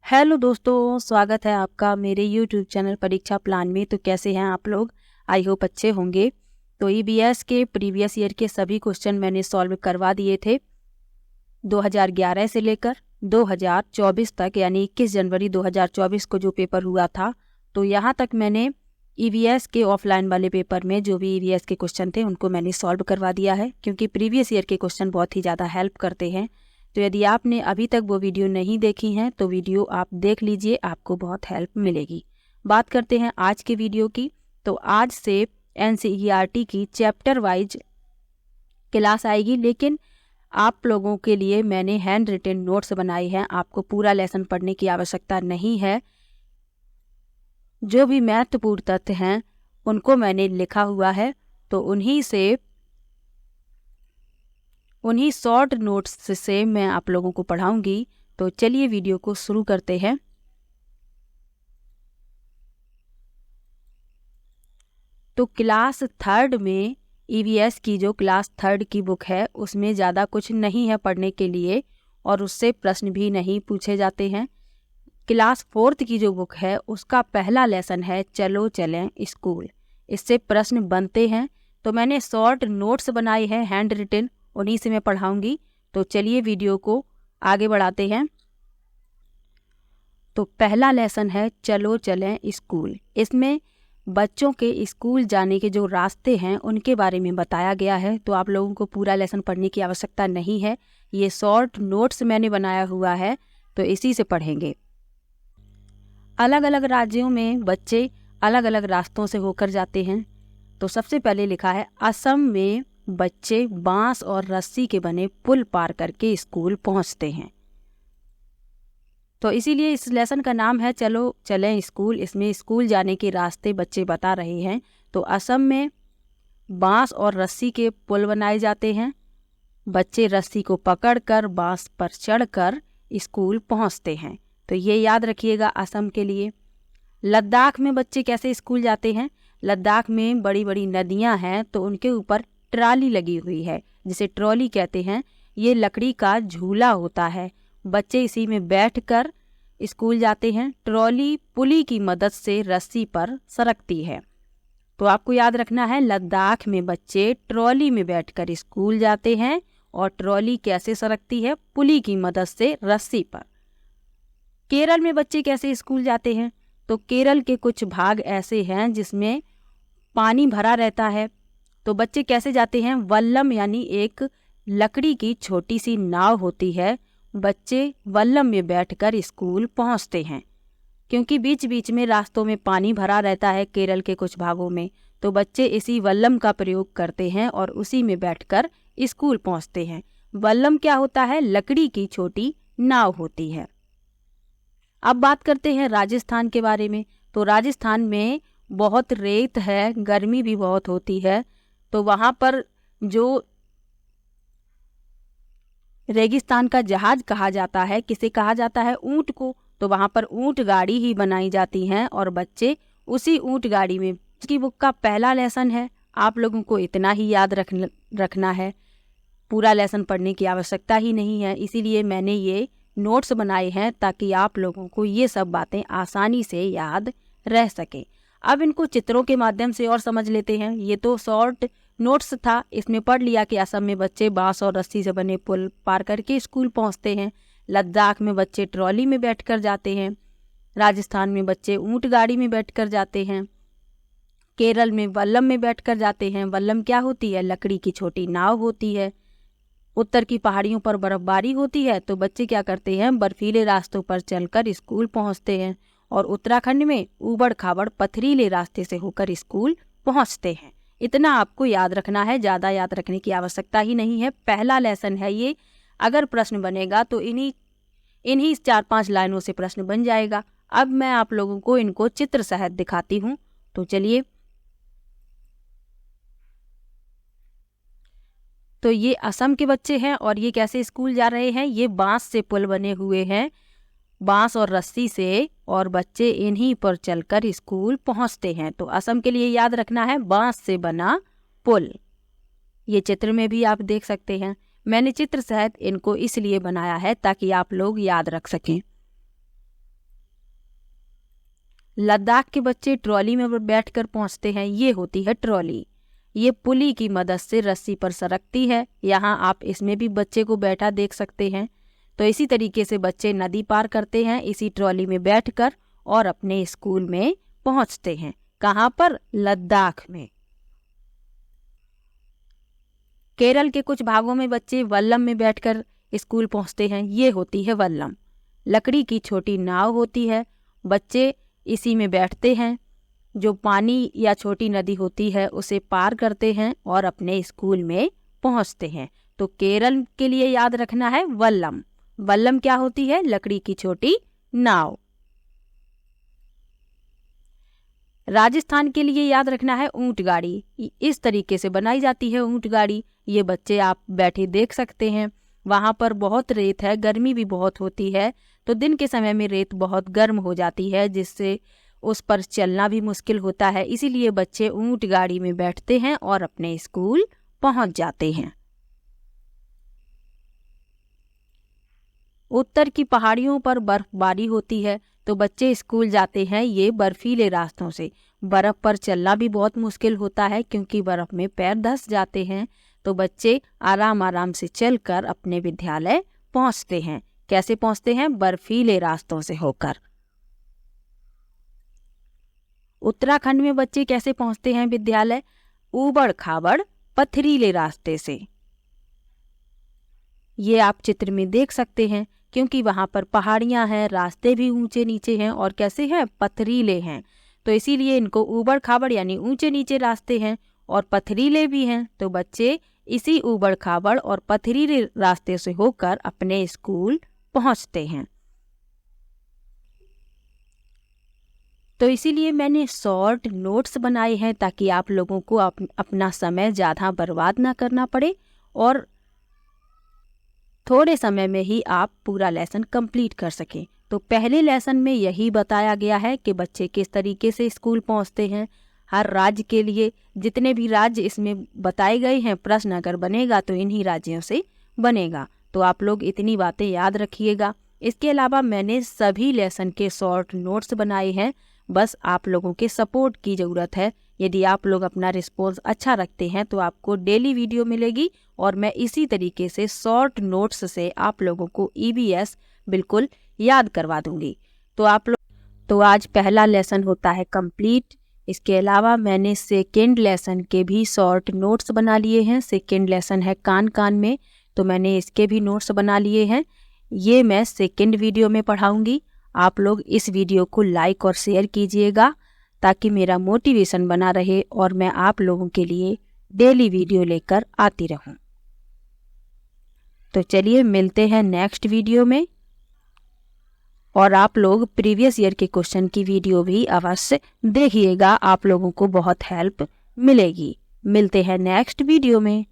Hello दोस्तों, स्वागत है आपका मेरे यूट्यूब चैनल परीक्षा प्लान में। तो कैसे हैं आप लोग? आई होप अच्छे होंगे। तो ईवीएस के प्रीवियस ईयर के सभी क्वेश्चन मैंने सॉल्व करवा दिए थे 2011 से लेकर 2024 तक, यानी 21 जनवरी 2024 को जो पेपर हुआ था। तो यहाँ तक मैंने ईवीएस के ऑफलाइन वाले पेपर में जो भी ईवीएस के क्वेश्चन थे उनको मैंने सॉल्व करवा दिया है, क्योंकि प्रीवियस ईयर के क्वेश्चन बहुत ही ज़्यादा हेल्प करते हैं। तो यदि आपने अभी तक वो वीडियो नहीं देखी हैं तो वीडियो आप देख लीजिए, आपको बहुत हेल्प मिलेगी। बात करते हैं आज के वीडियो की। तो आज से एनसीईआरटी की चैप्टर वाइज क्लास आएगी, लेकिन आप लोगों के लिए मैंने हैंड रिटन नोट्स बनाए हैं। आपको पूरा लेसन पढ़ने की आवश्यकता नहीं है। जो भी महत्वपूर्ण तथ्य हैं उनको मैंने लिखा हुआ है, तो उन्हीं शॉर्ट नोट्स से मैं आप लोगों को पढ़ाऊंगी। तो चलिए वीडियो को शुरू करते हैं। तो क्लास थर्ड में ईवीएस की जो क्लास थर्ड की बुक है उसमें ज़्यादा कुछ नहीं है पढ़ने के लिए, और उससे प्रश्न भी नहीं पूछे जाते हैं। क्लास फोर्थ की जो बुक है उसका पहला लेसन है चलो चलें स्कूल। इससे प्रश्न बनते हैं। तो मैंने शॉर्ट नोट्स बनाए हैं हैंड रिटन, उन्हीं से मैं पढ़ाऊंगी। तो चलिए वीडियो को आगे बढ़ाते हैं। तो पहला लेसन है चलो चलें स्कूल। इसमें बच्चों के स्कूल जाने के जो रास्ते हैं उनके बारे में बताया गया है। तो आप लोगों को पूरा लेसन पढ़ने की आवश्यकता नहीं है, ये शॉर्ट नोट्स मैंने बनाया हुआ है, तो इसी से पढ़ेंगे। अलग अलग राज्यों में बच्चे अलग अलग रास्तों से होकर जाते हैं। तो सबसे पहले लिखा है असम में बच्चे बांस और रस्सी के बने पुल पार करके स्कूल पहुंचते हैं। तो इसीलिए इस लेसन का नाम है चलो चलें स्कूल। इसमें स्कूल जाने के रास्ते बच्चे बता रहे हैं। तो असम में बांस और रस्सी के पुल बनाए जाते हैं। बच्चे रस्सी को पकड़कर बांस पर चढ़कर स्कूल पहुंचते हैं। तो ये याद रखिएगा असम के लिए। लद्दाख में बच्चे कैसे स्कूल जाते हैं? लद्दाख में बड़ी बड़ी नदियां हैं, तो उनके ऊपर ट्राली लगी हुई है, जिसे ट्रॉली कहते हैं। ये लकड़ी का झूला होता है, बच्चे इसी में बैठकर स्कूल जाते हैं। ट्रॉली पुली की मदद से रस्सी पर सरकती है। तो आपको याद रखना है, लद्दाख में बच्चे ट्रॉली में बैठकर स्कूल जाते हैं, और ट्रॉली कैसे सरकती है? पुली की मदद से रस्सी पर। केरल में बच्चे कैसे स्कूल जाते हैं? तो केरल के कुछ भाग ऐसे हैं जिसमें पानी भरा रहता है। तो बच्चे कैसे जाते हैं? वल्लम यानी एक लकड़ी की छोटी सी नाव होती है, बच्चे वल्लम में बैठकर स्कूल पहुंचते हैं। क्योंकि बीच बीच में रास्तों में पानी भरा रहता है केरल के कुछ भागों में, तो बच्चे इसी वल्लम का प्रयोग करते हैं और उसी में बैठकर स्कूल पहुंचते हैं। वल्लम क्या होता है? लकड़ी की छोटी नाव होती है। अब बात करते हैं राजस्थान के बारे में। तो राजस्थान में बहुत रेत है, गर्मी भी बहुत होती है। तो वहाँ पर जो रेगिस्तान का जहाज कहा जाता है, किसे कहा जाता है? ऊंट को। तो वहाँ पर ऊंट गाड़ी ही बनाई जाती हैं और बच्चे उसी ऊंट गाड़ी में। इसकी बुक का पहला लेसन है। आप लोगों को इतना ही याद रखना है, पूरा लेसन पढ़ने की आवश्यकता ही नहीं है। इसीलिए मैंने ये नोट्स बनाए हैं ताकि आप लोगों को ये सब बातें आसानी से याद रह सके। अब इनको चित्रों के माध्यम से और समझ लेते हैं। ये तो शॉर्ट नोट्स था, इसमें पढ़ लिया कि असम में बच्चे बांस और रस्सी से बने पुल पार करके स्कूल पहुंचते हैं। लद्दाख में बच्चे ट्रॉली में बैठकर जाते हैं। राजस्थान में बच्चे ऊंट गाड़ी में बैठकर जाते हैं। केरल में वल्लम में बैठकर जाते हैं। वल्लम क्या होती है? लकड़ी की छोटी नाव होती है। उत्तर की पहाड़ियों पर बर्फबारी होती है, तो बच्चे क्या करते हैं? बर्फीले रास्तों पर चलकर स्कूल पहुंचते हैं। और उत्तराखंड में ऊबड़ खाबड़ पथरीले रास्ते से होकर स्कूल पहुंचते हैं। इतना आपको याद रखना है, ज़्यादा याद रखने की आवश्यकता ही नहीं है। पहला लेसन है ये। अगर प्रश्न बनेगा तो इन्हीं 4-5 लाइनों से प्रश्न बन जाएगा। अब मैं आप लोगों को इनको चित्र सहित दिखाती हूँ। तो चलिए। तो ये असम के बच्चे हैं और ये कैसे स्कूल जा रहे हैं? ये बांस से पुल बने हुए हैं, बांस और रस्सी से, और बच्चे इन्हीं पर चलकर स्कूल पहुंचते हैं। तो असम के लिए याद रखना है बांस से बना पुल। ये चित्र में भी आप देख सकते हैं। मैंने चित्र सहित इनको इसलिए बनाया है ताकि आप लोग याद रख सकें। लद्दाख के बच्चे ट्रॉली में बैठकर पहुंचते हैं। ये होती है ट्रॉली। ये पुली की मदद से रस्सी पर सरकती है। यहाँ आप इसमें भी बच्चे को बैठा देख सकते हैं। तो इसी तरीके से बच्चे नदी पार करते हैं इसी ट्रॉली में बैठकर और अपने स्कूल में पहुंचते हैं। कहाँ पर? लद्दाख में। केरल के कुछ भागों में बच्चे वल्लम में बैठकर स्कूल पहुंचते हैं। ये होती है वल्लम। लकड़ी की छोटी नाव होती है, बच्चे इसी में बैठते हैं। जो पानी या छोटी नदी होती है उसे पार करते हैं और अपने स्कूल में पहुंचते हैं। तो केरल के लिए याद रखना है वल्लम। वल्लम क्या होती है? लकड़ी की छोटी नाव। राजस्थान के लिए याद रखना है ऊंट गाड़ी। इस तरीके से बनाई जाती है ऊंट गाड़ी। ये बच्चे आप बैठे देख सकते हैं। वहाँ पर बहुत रेत है, गर्मी भी बहुत होती है, तो दिन के समय में रेत बहुत गर्म हो जाती है जिससे उस पर चलना भी मुश्किल होता है। इसीलिए बच्चे ऊंट गाड़ी में बैठते हैं और अपने स्कूल पहुंच जाते हैं। उत्तर की पहाड़ियों पर बर्फबारी होती है तो बच्चे स्कूल जाते हैं ये बर्फीले रास्तों से। बर्फ पर चलना भी बहुत मुश्किल होता है क्योंकि बर्फ में पैर धंस जाते हैं, तो बच्चे आराम आराम से चलकर अपने विद्यालय पहुंचते हैं। कैसे पहुंचते हैं? बर्फीले रास्तों से होकर। उत्तराखंड में बच्चे कैसे पहुंचते हैं विद्यालय? ऊबड़ खाबड़ पथरीले रास्ते से। ये आप चित्र में देख सकते हैं क्योंकि वहाँ पर पहाड़ियाँ हैं, रास्ते भी ऊंचे नीचे हैं और कैसे हैं? पथरीले हैं। तो इसीलिए इनको ऊबड़ खाबड़ यानी ऊंचे नीचे रास्ते हैं और पथरीले भी हैं। तो बच्चे इसी ऊबड़ खाबड़ और पथरीले रास्ते से होकर अपने स्कूल पहुँचते हैं। तो इसीलिए मैंने शॉर्ट नोट्स बनाए हैं ताकि आप लोगों को अपना समय ज़्यादा बर्बाद ना करना पड़े और थोड़े समय में ही आप पूरा लेसन कंप्लीट कर सकें। तो पहले लेसन में यही बताया गया है कि बच्चे किस तरीके से स्कूल पहुंचते हैं। हर राज्य के लिए जितने भी राज्य इसमें बताए गए हैं, प्रश्न अगर बनेगा तो इन्हीं राज्यों से बनेगा। तो आप लोग इतनी बातें याद रखिएगा। इसके अलावा मैंने सभी लेसन के शॉर्ट नोट्स बनाए हैं। बस आप लोगों के सपोर्ट की ज़रूरत है। यदि आप लोग अपना रिस्पॉन्स अच्छा रखते हैं तो आपको डेली वीडियो मिलेगी और मैं इसी तरीके से शॉर्ट नोट्स से आप लोगों को EVS बिल्कुल याद करवा दूंगी। तो आज पहला लेसन होता है कंप्लीट। इसके अलावा मैंने सेकेंड लेसन के भी शॉर्ट नोट्स बना लिए हैं। सेकेंड लेसन है कान कान में, तो मैंने इसके भी नोट्स बना लिए हैं। ये मैं सेकेंड वीडियो में पढ़ाऊंगी। आप लोग इस वीडियो को लाइक और शेयर कीजिएगा ताकि मेरा मोटिवेशन बना रहे और मैं आप लोगों के लिए डेली वीडियो लेकर आती रहूं। तो चलिए मिलते हैं नेक्स्ट वीडियो में। और आप लोग प्रीवियस ईयर के क्वेश्चन की वीडियो भी अवश्य देखिएगा, आप लोगों को बहुत हेल्प मिलेगी। मिलते हैं नेक्स्ट वीडियो में।